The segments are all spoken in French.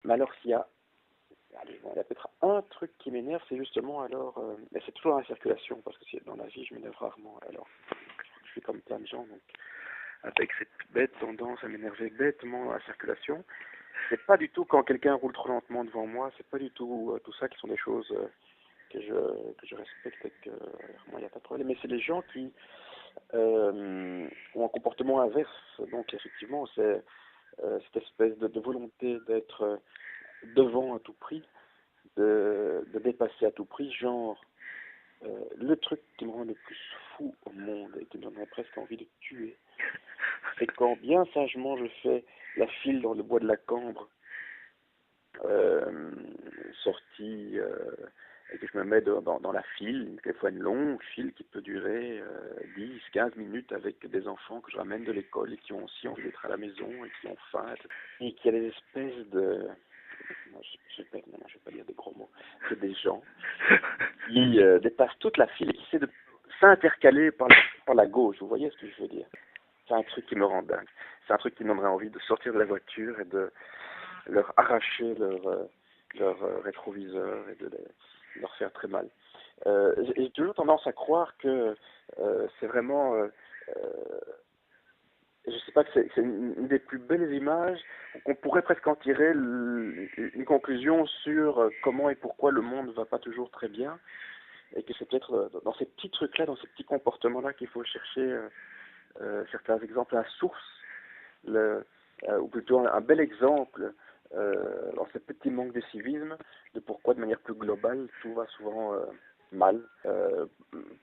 Mais alors s'il y a, allez, bon, il y a peut-être un truc qui m'énerve, c'est justement alors, mais c'est toujours dans la circulation, parce que dans la vie je m'énerve rarement, alors je suis comme plein de gens, donc avec cette bête tendance à m'énerver bêtement dans la circulation. C'est pas du tout quand quelqu'un roule trop lentement devant moi, c'est pas du tout tout ça qui sont des choses que je respecte et que moi il n'y a pas de problème. Mais c'est les gens qui ont un comportement inverse. Donc effectivement, c'est cette espèce de volonté d'être devant à tout prix, de dépasser à tout prix, genre le truc qui me rend le plus fou au monde et qui me donnerait presque envie de tuer, c'est quand bien sagement je fais la file dans le bois de la Cambre, sortie, et que je me mets dans la file, quelquefois une longue file qui peut durer 10, 15 minutes avec des enfants que je ramène de l'école et qui ont aussi envie d'être à la maison et qui ont faim, et qui a des espèces de... Non, je vais pas dire des gros mots, c'est des gens qui dépassent toute la file et qui essaient de s'intercaler par la gauche, vous voyez ce que je veux dire? C'est un truc qui me rend dingue. C'est un truc qui me donnerait envie de sortir de la voiture et de leur arracher leur rétroviseur et de leur faire très mal. J'ai toujours tendance à croire que c'est vraiment, je sais pas, que c'est une des plus belles images, qu'on pourrait presque en tirer une conclusion sur comment et pourquoi le monde ne va pas toujours très bien, et que c'est peut-être dans ces petits trucs-là, dans ces petits comportements-là qu'il faut chercher certains exemples à source, ou plutôt un bel exemple dans ce petit manque de civisme, de pourquoi de manière plus globale tout va souvent mal,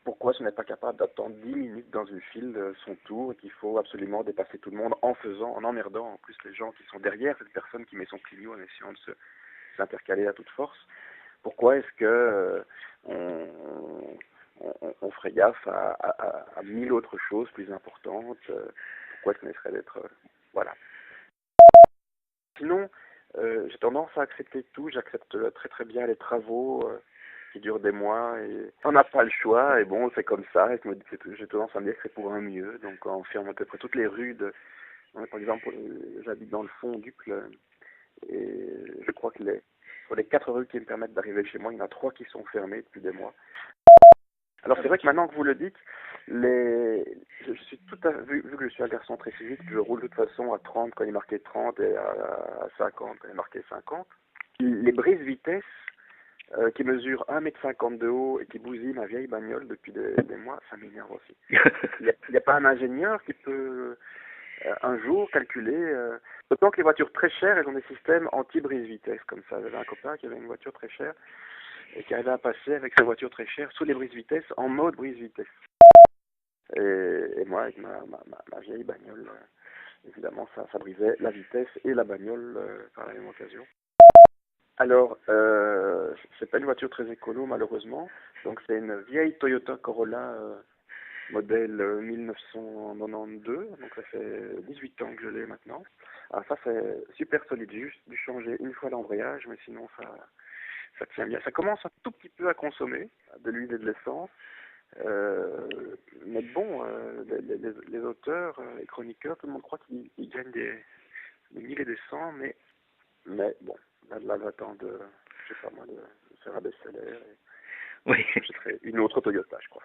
pourquoi ce n'est pas capable d'attendre 10 minutes dans une file son tour et qu'il faut absolument dépasser tout le monde en emmerdant en plus les gens qui sont derrière cette personne qui met son clignot en essayant de s'intercaler à toute force. Pourquoi est-ce que on ferait gaffe à mille autres choses plus importantes? Pourquoi est-ce qu'on essaierait d'être... voilà. Sinon, j'ai tendance à accepter tout. J'accepte très très bien les travaux qui durent des mois et on n'a pas le choix et bon, c'est comme ça. Et j'ai tendance à me dire que c'est pour un mieux. Donc on ferme à peu près toutes les rues par exemple, j'habite dans le fond d'Uccle et je crois que sur les 4 rues qui me permettent d'arriver chez moi, il y en a 3 qui sont fermées depuis des mois. Alors c'est vrai que maintenant que vous le dites, je suis vu que je suis un garçon très civique, je roule de toute façon à 30 quand il est marqué 30 et à 50 quand il est marqué 50. Les brises-vitesses qui mesurent 1,50 m de haut et qui bousillent ma vieille bagnole depuis des mois, ça m'énerve aussi. Il n'y a pas un ingénieur qui peut un jour calculer... D'autant que les voitures très chères, elles ont des systèmes anti-brise-vitesse comme ça. J'avais un copain qui avait une voiture très chère et qui arrivait à passer avec sa voiture très chère sous les brises-vitesses en mode brise-vitesse. Et moi, avec ma vieille bagnole, évidemment, ça brisait la vitesse et la bagnole par la même occasion. Alors, c'est pas une voiture très écolo, malheureusement. Donc, c'est une vieille Toyota Corolla modèle 1992. Donc, ça fait 18 ans que je l'ai maintenant. Alors, ça, c'est super solide. J'ai juste dû changer une fois l'embrayage, mais sinon, ça tient bien. Ça commence un tout petit peu à consommer de l'huile et de l'essence. Mais bon, les auteurs, les chroniqueurs, tout le monde croit qu'ils gagnent des milliers et des cents, mais bon, là j'attends je sais pas moi, de faire un best-seller et Oui. je ferai une autre Toyota, je crois.